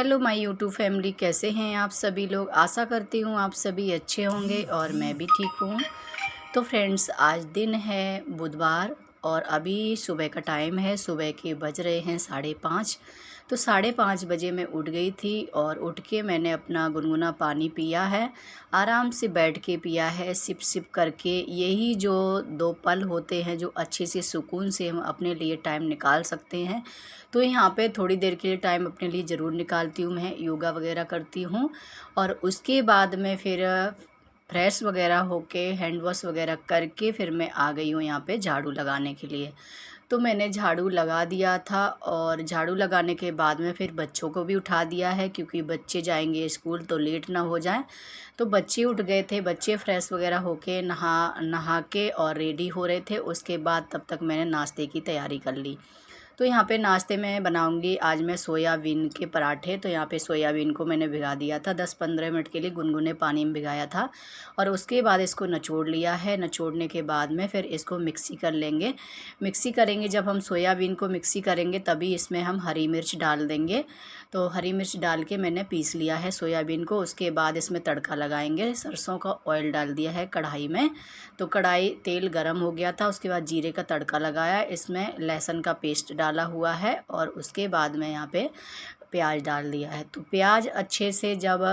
Hello my YouTube family, कैसे हैं आप सभी लोग। आशा करती हूँ आप सभी अच्छे होंगे और मैं भी ठीक हूँ। तो फ्रेंड्स, आज दिन है बुधवार और अभी सुबह का टाइम है। सुबह के बज रहे हैं 5:30। तो 5:30 बजे मैं उठ गई थी और उठ के मैंने अपना गुनगुना पानी पिया है। आराम से बैठ के पिया है, सिप सिप करके। यही जो 2 पल होते हैं जो अच्छे से सुकून से हम अपने लिए टाइम निकाल सकते हैं। तो यहाँ पे थोड़ी देर के लिए टाइम अपने लिए ज़रूर निकालती हूँ। मैं योगा वगैरह करती हूँ और उसके बाद में फिर फ्रेश वगैरह होके हैंड वॉश वगैरह करके फिर मैं आ गई हूँ यहाँ पे झाड़ू लगाने के लिए। तो मैंने झाड़ू लगा दिया था और झाड़ू लगाने के बाद में फिर बच्चों को भी उठा दिया है, क्योंकि बच्चे जाएंगे स्कूल तो लेट ना हो जाए। तो बच्चे उठ गए थे, बच्चे फ्रेश वगैरह होके नहा के और रेडी हो रहे थे। उसके बाद तब तक मैंने नाश्ते की तैयारी कर ली। तो यहाँ पे नाश्ते में बनाऊंगी आज मैं सोयाबीन के पराठे। तो यहाँ पे सोयाबीन को मैंने भिगा दिया था 10-15 मिनट के लिए, गुनगुने पानी में भिगाया था और उसके बाद इसको निचोड़ लिया है। निचोड़ने के बाद में फिर इसको मिक्सी कर लेंगे। मिक्सी करेंगे, जब हम सोयाबीन को मिक्सी करेंगे तभी इसमें हम हरी मिर्च डाल देंगे। तो हरी मिर्च डाल के मैंने पीस लिया है सोयाबीन को। उसके बाद इसमें तड़का लगाएंगे। सरसों का ऑयल डाल दिया है कढ़ाई में। तो कढ़ाई तेल गरम हो गया था, उसके बाद जीरे का तड़का लगाया, इसमें लहसुन का पेस्ट डाला हुआ है और उसके बाद में यहाँ पे प्याज डाल दिया है। तो प्याज अच्छे से जब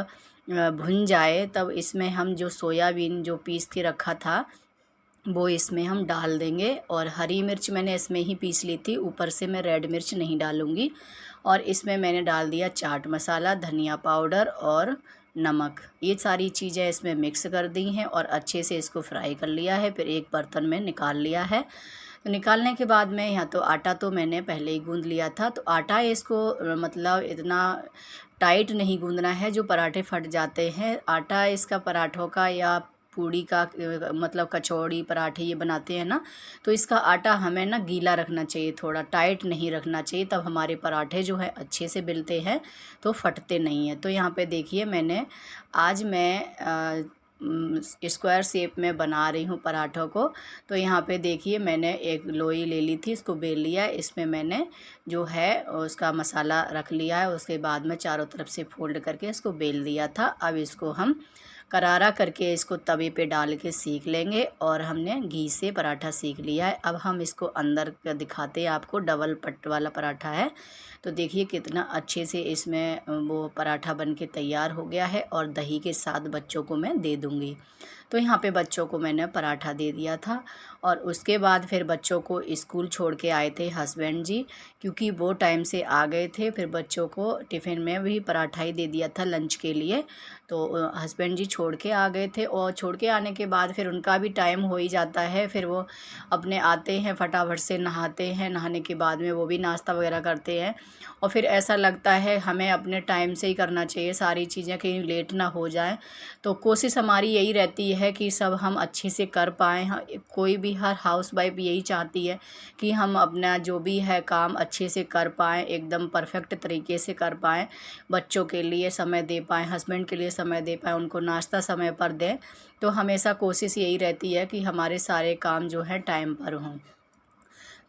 भुन जाए तब इसमें हम जो सोयाबीन जो पीस के रखा था वो इसमें हम डाल देंगे। और हरी मिर्च मैंने इसमें ही पीस ली थी, ऊपर से मैं रेड मिर्च नहीं डालूँगी। और इसमें मैंने डाल दिया चाट मसाला, धनिया पाउडर और नमक। ये सारी चीज़ें इसमें मिक्स कर दी हैं और अच्छे से इसको फ्राई कर लिया है। फिर एक बर्तन में निकाल लिया है। तो निकालने के बाद में यहाँ तो आटा तो मैंने पहले ही गूँध लिया था। तो आटा इसको मतलब इतना टाइट नहीं गूँधना है जो पराठे फट जाते हैं। आटा इसका पराठों का या पूड़ी का मतलब कचौड़ी पराठे ये बनाते हैं ना, तो इसका आटा हमें ना गीला रखना चाहिए, थोड़ा टाइट नहीं रखना चाहिए, तब हमारे पराठे जो है अच्छे से बिलते हैं तो फटते नहीं हैं। तो यहाँ पे देखिए मैंने आज मैं स्क्वायर शेप में बना रही हूँ पराठों को। तो यहाँ पे देखिए मैंने एक लोई ले ली थी, इसको बेल लिया। इसमें मैंने जो है उसका मसाला रख लिया है। उसके बाद में चारों तरफ से फोल्ड करके इसको बेल दिया था। अब इसको हम करारा करके इसको तवे पे डाल के सेक लेंगे। और हमने घी से पराठा सेक लिया है। अब हम इसको अंदर का दिखाते हैं आपको। डबल पट वाला पराठा है। तो देखिए कितना अच्छे से इसमें वो पराठा बन के तैयार हो गया है और दही के साथ बच्चों को मैं दे दूँगी। तो यहाँ पे बच्चों को मैंने पराठा दे दिया था और उसके बाद फिर बच्चों को स्कूल छोड़ के आए थे हस्बैंड जी, क्योंकि वो टाइम से आ गए थे। फिर बच्चों को टिफ़िन में भी पराठा ही दे दिया था लंच के लिए। तो हस्बैंड जी छोड़ के आ गए थे और छोड़ के आने के बाद फिर उनका भी टाइम हो ही जाता है। फिर वो अपने आते हैं, फटाफट से नहाते हैं, नहाने के बाद में वो भी नाश्ता वगैरह करते हैं। और फिर ऐसा लगता है हमें अपने टाइम से ही करना चाहिए सारी चीज़ें, कहीं लेट ना हो जाए। तो कोशिश हमारी यही रहती है कि सब हम अच्छे से कर पाएँ। कोई भी हर हाउसवाइफ यही चाहती है कि हम अपना जो भी है काम अच्छे से कर पाएँ, एकदम परफेक्ट तरीके से कर पाएँ, बच्चों के लिए समय दे पाएँ, हस्बैंड के लिए समय दे पाएँ, उनको नाश्ता समय पर दें। तो हमेशा कोशिश यही रहती है कि हमारे सारे काम जो हैं टाइम पर हों।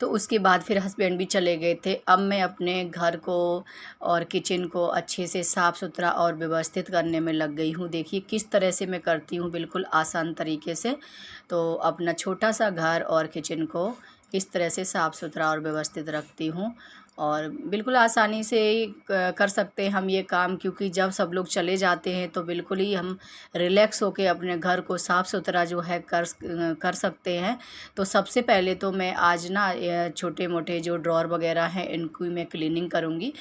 तो उसके बाद फिर हस्बैंड भी चले गए थे। अब मैं अपने घर को और किचन को अच्छे से साफ़ सुथरा और व्यवस्थित करने में लग गई हूँ। देखिए किस तरह से मैं करती हूँ, बिल्कुल आसान तरीके से। तो अपना छोटा सा घर और किचन को इस तरह से साफ़ सुथरा और व्यवस्थित रखती हूँ और बिल्कुल आसानी से ही कर सकते हैं हम ये काम, क्योंकि जब सब लोग चले जाते हैं तो बिल्कुल ही हम रिलैक्स होके अपने घर को साफ़ सुथरा जो है कर सकते हैं। तो सबसे पहले तो मैं आज ना छोटे मोटे जो ड्रॉर वगैरह हैं इनकी मैं क्लीनिंग करूँगी।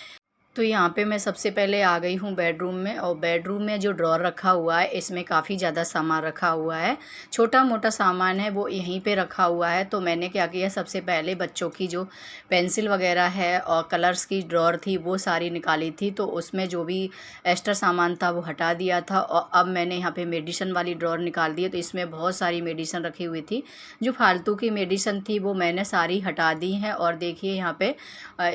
तो यहाँ पे मैं सबसे पहले आ गई हूँ बेडरूम में और बेडरूम में जो ड्रॉर रखा हुआ है इसमें काफ़ी ज़्यादा सामान रखा हुआ है। छोटा मोटा सामान है वो यहीं पे रखा हुआ है। तो मैंने क्या किया, सबसे पहले बच्चों की जो पेंसिल वगैरह है और कलर्स की ड्रॉर थी वो सारी निकाली थी। तो उसमें जो भी एक्स्ट्रा सामान था वो हटा दिया था और अब मैंने यहाँ पे मेडिसिन वाली ड्रॉर निकाल दी है। तो इसमें बहुत सारी मेडिसिन रखी हुई थी, जो फालतू की मेडिसिन थी वो मैंने सारी हटा दी हैं। और देखिए यहाँ पे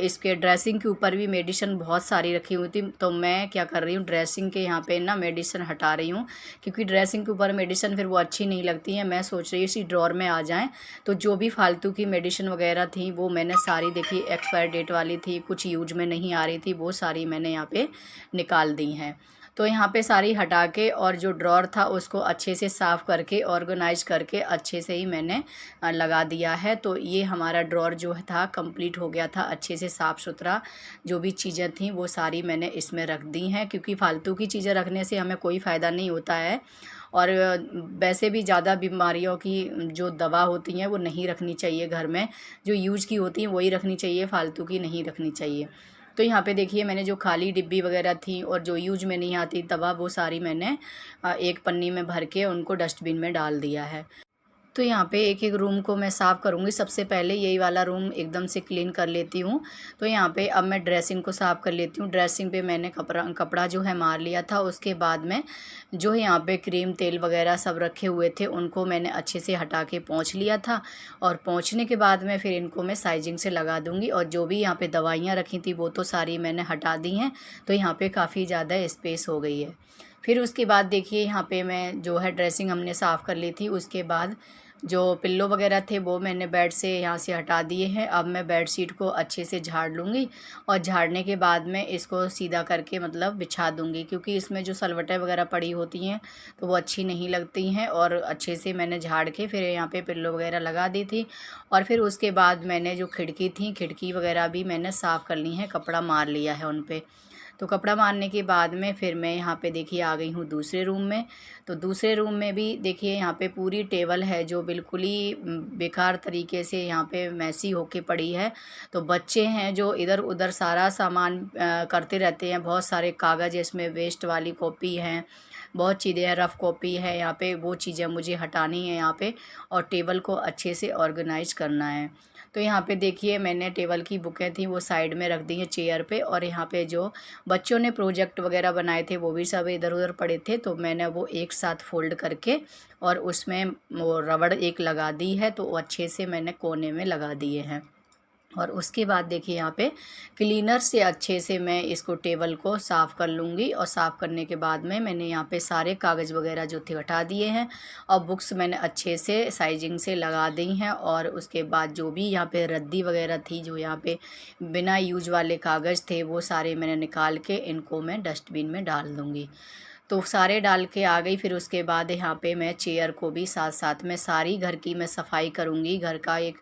इसके ड्रेसिंग के ऊपर भी मेडिसिन बहुत सारी रखी हुई थी। तो मैं क्या कर रही हूँ, ड्रेसिंग के यहाँ पे ना मेडिसिन हटा रही हूँ, क्योंकि ड्रेसिंग के ऊपर मेडिसिन फिर वो अच्छी नहीं लगती है। मैं सोच रही हूँ इसी ड्रॉर में आ जाएँ। तो जो भी फालतू की मेडिसिन वगैरह थी वो मैंने सारी, देखिए एक्सपायर डेट वाली थी, कुछ यूज में नहीं आ रही थी, वो सारी मैंने यहाँ पे निकाल दी हैं। तो यहाँ पे सारी हटा के और जो ड्रॉर था उसको अच्छे से साफ़ करके ऑर्गेनाइज करके अच्छे से ही मैंने लगा दिया है। तो ये हमारा ड्रॉर जो था कंप्लीट हो गया था, अच्छे से साफ़ सुथरा। जो भी चीज़ें थी वो सारी मैंने इसमें रख दी हैं, क्योंकि फालतू की चीज़ें रखने से हमें कोई फ़ायदा नहीं होता है। और वैसे भी ज़्यादा बीमारियों की जो दवा होती हैं वो नहीं रखनी चाहिए घर में, जो यूज़ की होती हैं वही रखनी चाहिए, फालतू की नहीं रखनी चाहिए। तो यहाँ पे देखिए मैंने जो खाली डिब्बी वगैरह थी और जो यूज में नहीं आती दवा, वो सारी मैंने एक पन्नी में भर के उनको डस्टबिन में डाल दिया है। तो यहाँ पे एक एक रूम को मैं साफ़ करूँगी। सबसे पहले यही वाला रूम एकदम से क्लीन कर लेती हूँ। तो यहाँ पे अब मैं ड्रेसिंग को साफ़ कर लेती हूँ। ड्रेसिंग पे मैंने कपड़ा जो है मार लिया था। उसके बाद में जो है यहाँ पे क्रीम तेल वगैरह सब रखे हुए थे उनको मैंने अच्छे से हटा के पोंछ लिया था। और पोंछने के बाद में फिर इनको मैं साइजिंग से लगा दूँगी। और जो भी यहाँ पे दवाइयाँ रखी थी वो तो सारी मैंने हटा दी हैं। तो यहाँ पे काफ़ी ज़्यादा स्पेस हो गई है। फिर उसके बाद देखिए यहाँ पे मैं जो है ड्रेसिंग हमने साफ़ कर ली थी, उसके बाद जो पिल्लो वगैरह थे वो मैंने बेड से यहाँ से हटा दिए हैं। अब मैं बेड शीट को अच्छे से झाड़ लूँगी और झाड़ने के बाद में इसको सीधा करके मतलब बिछा दूँगी, क्योंकि इसमें जो सलवटें वगैरह पड़ी होती हैं तो वो अच्छी नहीं लगती हैं। और अच्छे से मैंने झाड़ के फिर यहाँ पे पिल्लो वगैरह लगा दी थी। और फिर उसके बाद मैंने जो खिड़की वगैरह भी मैंने साफ़ कर ली हैं, कपड़ा मार लिया है उन पर। तो कपड़ा मारने के बाद में फिर मैं यहाँ पे देखिए आ गई हूँ दूसरे रूम में। तो दूसरे रूम में भी देखिए यहाँ पे पूरी टेबल है जो बिल्कुल ही बेकार तरीके से यहाँ पे मैसी होके पड़ी है। तो बच्चे हैं जो इधर उधर सारा सामान करते रहते हैं। बहुत सारे कागज़ इसमें वेस्ट वाली कॉपी हैं, बहुत चीज़ें हैं, रफ़ कॉपी है यहाँ पे, वो चीज़ें मुझे हटानी है यहाँ पे। और टेबल को अच्छे से ऑर्गेनाइज करना है। तो यहाँ पे देखिए मैंने टेबल की बुकें थी वो साइड में रख दी हैं चेयर पे। और यहाँ पे जो बच्चों ने प्रोजेक्ट वगैरह बनाए थे वो भी सब इधर उधर पड़े थे, तो मैंने वो एक साथ फोल्ड करके और उसमें वो रबड़ एक लगा दी है। तो वो अच्छे से मैंने कोने में लगा दिए हैं। और उसके बाद देखिए यहाँ पे क्लीनर से अच्छे से मैं इसको टेबल को साफ़ कर लूँगी। और साफ़ करने के बाद में मैंने यहाँ पे सारे कागज़ वगैरह जो थे हटा दिए हैं और बुक्स मैंने अच्छे से साइजिंग से लगा दी हैं। और उसके बाद जो भी यहाँ पे रद्दी वगैरह थी, जो यहाँ पे बिना यूज वाले कागज़ थे, वो सारे मैंने निकाल के इनको मैं डस्टबिन में डाल दूँगी। तो सारे डाल के आ गई। फिर उसके बाद यहाँ पे मैं चेयर को भी साथ साथ में सारी घर की मैं सफाई करूँगी। घर का एक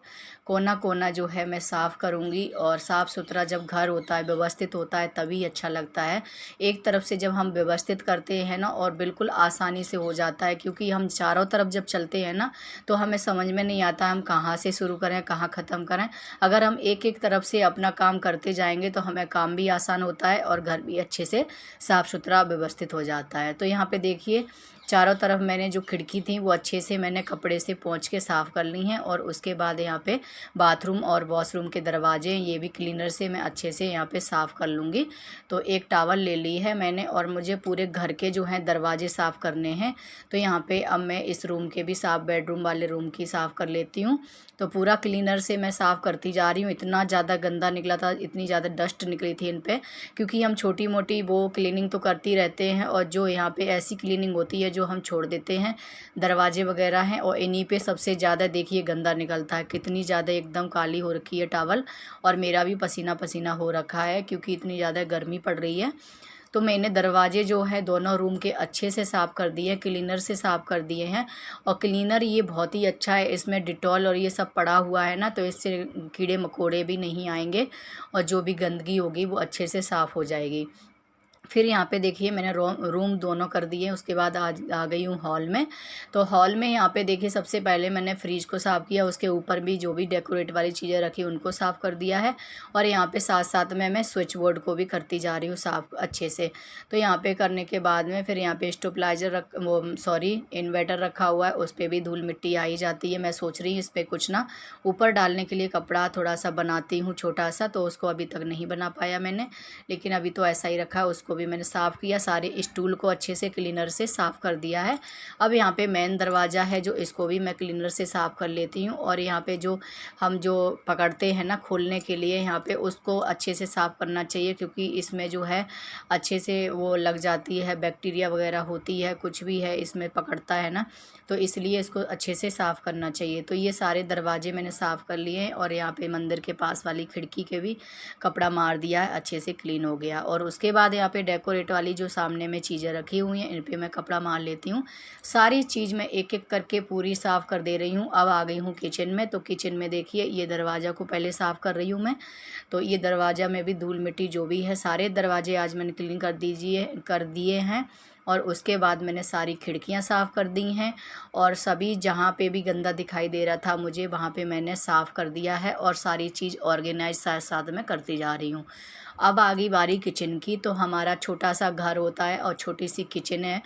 कोना कोना जो है मैं साफ़ करूँगी। और साफ़ सुथरा जब घर होता है, व्यवस्थित होता है, तभी अच्छा लगता है। एक तरफ से जब हम व्यवस्थित करते हैं ना, और बिल्कुल आसानी से हो जाता है, क्योंकि हम चारों तरफ जब चलते हैं ना तो हमें समझ में नहीं आता हम कहाँ से शुरू करें, कहाँ ख़त्म करें। अगर हम एक एक तरफ से अपना काम करते जाएंगे तो हमें काम भी आसान होता है और घर भी अच्छे से साफ़ सुथरा व्यवस्थित हो जाता है। तो यहाँ पे देखिए चारों तरफ मैंने जो खिड़की थी वो अच्छे से मैंने कपड़े से पोंछ के साफ़ कर ली हैं। और उसके बाद यहाँ पे बाथरूम और वॉशरूम के दरवाजे, ये भी क्लीनर से मैं अच्छे से यहाँ पे साफ़ कर लूँगी। तो एक टॉवल ले ली है मैंने और मुझे पूरे घर के जो हैं दरवाजे साफ़ करने हैं। तो यहाँ पे अब मैं इस रूम के भी साफ़, बेडरूम वाले रूम की साफ़ कर लेती हूँ। तो पूरा क्लीनर से मैं साफ़ करती जा रही हूँ। इतना ज़्यादा गंदा निकला था, इतनी ज़्यादा डस्ट निकली थी इन पे, क्योंकि हम छोटी मोटी वो क्लीनिंग तो करती रहते हैं और जो यहाँ पे ऐसी क्लीनिंग होती है जो हम छोड़ देते हैं, दरवाजे वगैरह हैं, और इन्हीं पे सबसे ज़्यादा देखिए गंदा निकलता है। कितनी ज़्यादा एकदम काली हो रखी है टॉवल, और मेरा भी पसीना पसीना हो रखा है क्योंकि इतनी ज़्यादा गर्मी पड़ रही है। तो मैंने दरवाजे जो है दोनों रूम के अच्छे से साफ़ कर दिए, क्लीनर से साफ़ कर दिए हैं। और क्लीनर ये बहुत ही अच्छा है, इसमें डिटॉल और ये सब पड़ा हुआ है ना, तो इससे कीड़े मकोड़े भी नहीं आएंगे और जो भी गंदगी होगी वो अच्छे से साफ़ हो जाएगी। फिर यहाँ पे देखिए मैंने रूम दोनों कर दिए। उसके बाद आज आ गई हूँ हॉल में। तो हॉल में यहाँ पे देखिए सबसे पहले मैंने फ्रिज को साफ़ किया, उसके ऊपर भी जो भी डेकोरेट वाली चीज़ें रखी उनको साफ़ कर दिया है। और यहाँ पे साथ साथ में मैं स्विच बोर्ड को भी करती जा रही हूँ साफ़ अच्छे से। तो यहाँ पे करने के बाद में फिर यहाँ पे स्टेबलाइजर इन्वर्टर रखा हुआ है, उस पर भी धूल मिट्टी आ ही जाती है। मैं सोच रही हूँ इस पर कुछ ना ऊपर डालने के लिए कपड़ा थोड़ा सा बनाती हूँ छोटा सा, तो उसको अभी तक नहीं बना पाया मैंने, लेकिन अभी तो ऐसा ही रखा है, उसको भी मैंने साफ़ किया, सारे स्टूल को अच्छे से क्लीनर से साफ़ कर दिया है। अब यहाँ पे मेन दरवाज़ा है जो, इसको भी मैं क्लीनर से साफ़ कर लेती हूँ। और यहाँ पे जो हम जो पकड़ते हैं ना खोलने के लिए, यहाँ पे उसको अच्छे से साफ़ करना चाहिए, क्योंकि इसमें जो है अच्छे से वो लग जाती है, बैक्टीरिया वगैरह होती है, कुछ भी है इसमें पकड़ता है ना, तो इसलिए इसको अच्छे से साफ़ करना चाहिए। तो ये सारे दरवाजे मैंने साफ़ कर लिए हैं। और यहाँ पे मंदिर के पास वाली खिड़की के भी कपड़ा मार दिया है, अच्छे से क्लीन हो गया। और उसके बाद यहाँ पे डेकोरेट वाली जो सामने में चीज़ें रखी हुई हैं, इन पे मैं कपड़ा मार लेती हूँ। सारी चीज़ मैं एक एक करके पूरी साफ़ कर दे रही हूँ। अब आ गई हूँ किचन में। तो किचन में देखिए, ये दरवाज़ा को पहले साफ़ कर रही हूँ मैं। तो ये दरवाज़ा में भी धूल मिट्टी जो भी है, सारे दरवाजे आज मैंने क्लीन कर दिए हैं। और उसके बाद मैंने सारी खिड़कियां साफ़ कर दी हैं। और सभी जहाँ पे भी गंदा दिखाई दे रहा था मुझे, वहाँ पे मैंने साफ़ कर दिया है। और सारी चीज़ ऑर्गेनाइज साथ साथ में करती जा रही हूँ। अब आ गई बारी किचन की। तो हमारा छोटा सा घर होता है और छोटी सी किचन है,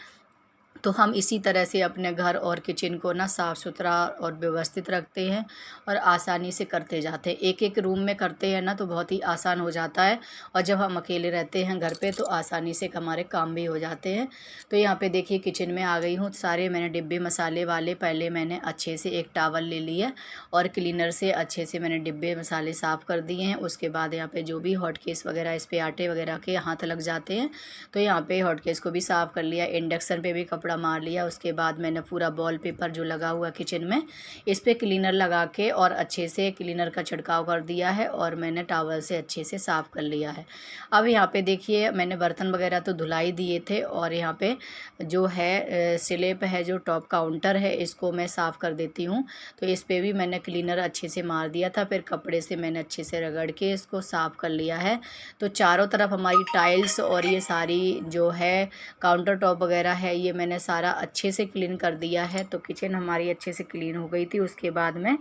तो हम इसी तरह से अपने घर और किचन को ना साफ़ सुथरा और व्यवस्थित रखते हैं और आसानी से करते जाते हैं। एक एक रूम में करते हैं ना, तो बहुत ही आसान हो जाता है। और जब हम अकेले रहते हैं घर पे, तो आसानी से हमारे काम भी हो जाते हैं। तो यहाँ पे देखिए किचन में आ गई हूँ। सारे मैंने डिब्बे मसाले वाले पहले मैंने अच्छे से एक टॉवल ले लिया और क्लीनर से अच्छे से मैंने डिब्बे मसाले साफ़ कर दिए हैं। उसके बाद यहाँ पे जो भी हॉटकेस वगैरह, इस पे आटे वगैरह के हाथ लग जाते हैं, तो यहाँ पे हॉटकेस को भी साफ़ कर लिया। इंडक्शन पे भी कपड़ा मार लिया। उसके बाद मैंने पूरा वॉल पेपर जो लगा हुआ किचन में, इस पे क्लीनर लगा के और अच्छे से क्लीनर का छिड़काव कर दिया है। और मैंने टॉवल से अच्छे से साफ़ कर लिया है। अब यहाँ पे देखिए, मैंने बर्तन वगैरह तो धुलाई दिए थे। और यहाँ पे जो है स्लैब है, जो टॉप काउंटर है, इसको मैं साफ़ कर देती हूँ। तो इस पे भी मैंने क्लीनर अच्छे से मार दिया था, फिर कपड़े से मैंने अच्छे से रगड़ के इसको साफ़ कर लिया है। तो चारों तरफ हमारी टाइल्स और ये सारी जो है काउंटर टॉप वगैरह है, ये मैंने सारा अच्छे से क्लीन कर दिया है। तो किचन हमारी अच्छे से क्लीन हो गई थी। उसके बाद में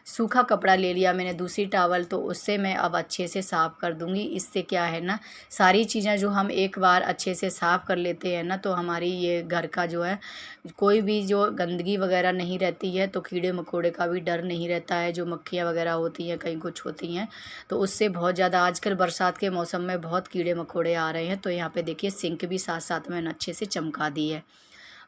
सूखा कपड़ा ले लिया मैंने, दूसरी टॉवल, तो उससे मैं अब अच्छे से साफ़ कर दूंगी। इससे क्या है ना, सारी चीज़ें जो हम एक बार अच्छे से साफ़ कर लेते हैं ना, तो हमारी ये घर का जो है कोई भी जो गंदगी वगैरह नहीं रहती है। तो कीड़े मकोड़े का भी डर नहीं रहता है, जो मक्खियाँ वगैरह होती हैं, कहीं कुछ होती हैं, तो उससे बहुत ज़्यादा आजकल बरसात के मौसम में बहुत कीड़े मकोड़े आ रहे हैं। तो यहाँ पे देखिए सिंक भी साथ साथ मैंने अच्छे से चमका दी है।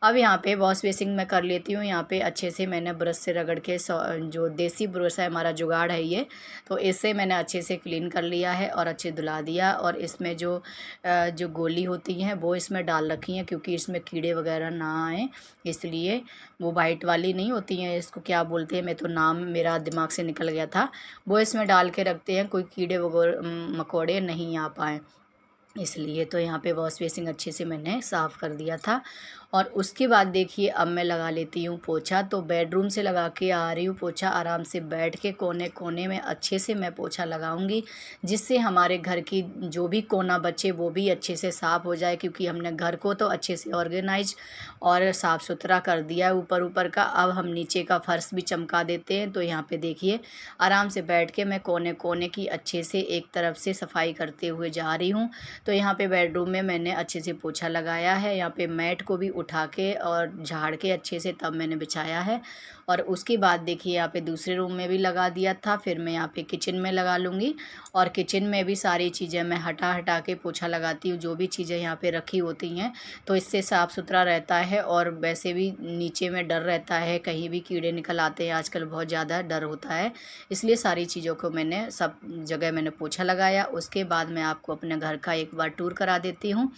अब यहाँ पे वॉश बेसिन में कर लेती हूँ। यहाँ पे अच्छे से मैंने ब्रश से रगड़ के जो देसी ब्रश है, हमारा जुगाड़ है ये, तो इससे मैंने अच्छे से क्लीन कर लिया है और अच्छे धुला दिया। और इसमें जो गोली होती हैं वो इसमें डाल रखी हैं, क्योंकि इसमें कीड़े वगैरह ना आए, इसलिए। वो वाइट वाली नहीं होती हैं, इसको क्या बोलते हैं, मैं तो नाम मेरा दिमाग से निकल गया था। वो इसमें डाल के रखते हैं, कोई कीड़े वगैरह मकोड़े नहीं आ पाएँ, इसलिए। तो यहाँ पे वॉश बेसिन अच्छे से मैंने साफ़ कर दिया था। और उसके बाद देखिए, अब मैं लगा लेती हूँ पोछा। तो बेडरूम से लगा के आ रही हूँ पोछा, आराम से बैठ के कोने कोने में अच्छे से मैं पोछा लगाऊंगी, जिससे हमारे घर की जो भी कोना बचे वो भी अच्छे से साफ़ हो जाए। क्योंकि हमने घर को तो अच्छे से ऑर्गेनाइज और साफ़ सुथरा कर दिया है ऊपर ऊपर का। अब हम नीचे का फर्श भी चमका देते हैं। तो यहाँ पे देखिए, आराम से बैठ के मैं कोने कोने की अच्छे से एक तरफ से सफाई करते हुए जा रही हूँ। तो यहाँ पे बेडरूम में मैंने अच्छे से पोछा लगाया है। यहाँ पे मैट को भी उठा के और झाड़ के अच्छे से तब मैंने बिछाया है। और उसके बाद देखिए, यहाँ पे दूसरे रूम में भी लगा दिया था, फिर मैं यहाँ पे किचन में लगा लूँगी। और किचन में भी सारी चीज़ें मैं हटा हटा के पोछा लगाती हूँ, जो भी चीज़ें यहाँ पे रखी होती हैं, तो इससे साफ़ सुथरा रहता है। और वैसे भी नीचे में डर रहता है, कहीं भी कीड़े निकल आते हैं, आजकल बहुत ज़्यादा डर होता है, इसलिए सारी चीज़ों को मैंने सब जगह मैंने पोछा लगाया। उसके बाद मैं आपको अपने घर का एक बार टूर करा देती हूँ,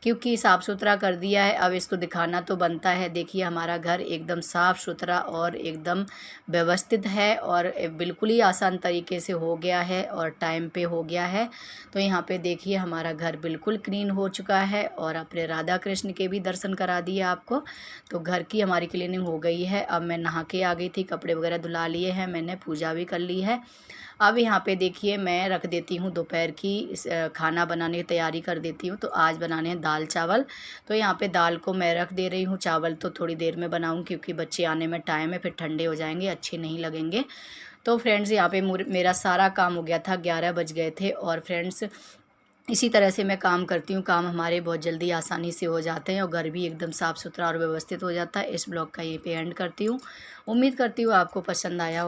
क्योंकि साफ़ सुथरा कर दिया है, अब इसको दिखाना तो बनता है। देखिए, हमारा घर एकदम साफ़ सुथरा और एकदम व्यवस्थित है, और बिल्कुल ही आसान तरीके से हो गया है और टाइम पे हो गया है। तो यहाँ पे देखिए, हमारा घर बिल्कुल क्लीन हो चुका है। और अपने राधा कृष्ण के भी दर्शन करा दिए आपको। तो घर की हमारी क्लीनिंग हो गई है। अब मैं नहा के आ गई थी, कपड़े वगैरह धुला लिए हैं मैंने, पूजा भी कर ली है। अब यहाँ पे देखिए, मैं रख देती हूँ दोपहर की खाना बनाने की तैयारी कर देती हूँ। तो आज बनाने हैं दाल चावल। तो यहाँ पे दाल को मैं रख दे रही हूँ, चावल तो थोड़ी देर में बनाऊँ, क्योंकि बच्चे आने में टाइम है, फिर ठंडे हो जाएंगे, अच्छे नहीं लगेंगे। तो फ्रेंड्स, यहाँ पे मेरा सारा काम हो गया था, 11 बज गए थे। और फ्रेंड्स, इसी तरह से मैं काम करती हूँ, काम हमारे बहुत जल्दी आसानी से हो जाते हैं और घर भी एकदम साफ़ सुथरा और व्यवस्थित हो जाता है। इस ब्लॉग का ये पे एंड करती हूँ। उम्मीद करती हूँ आपको पसंद आया हो।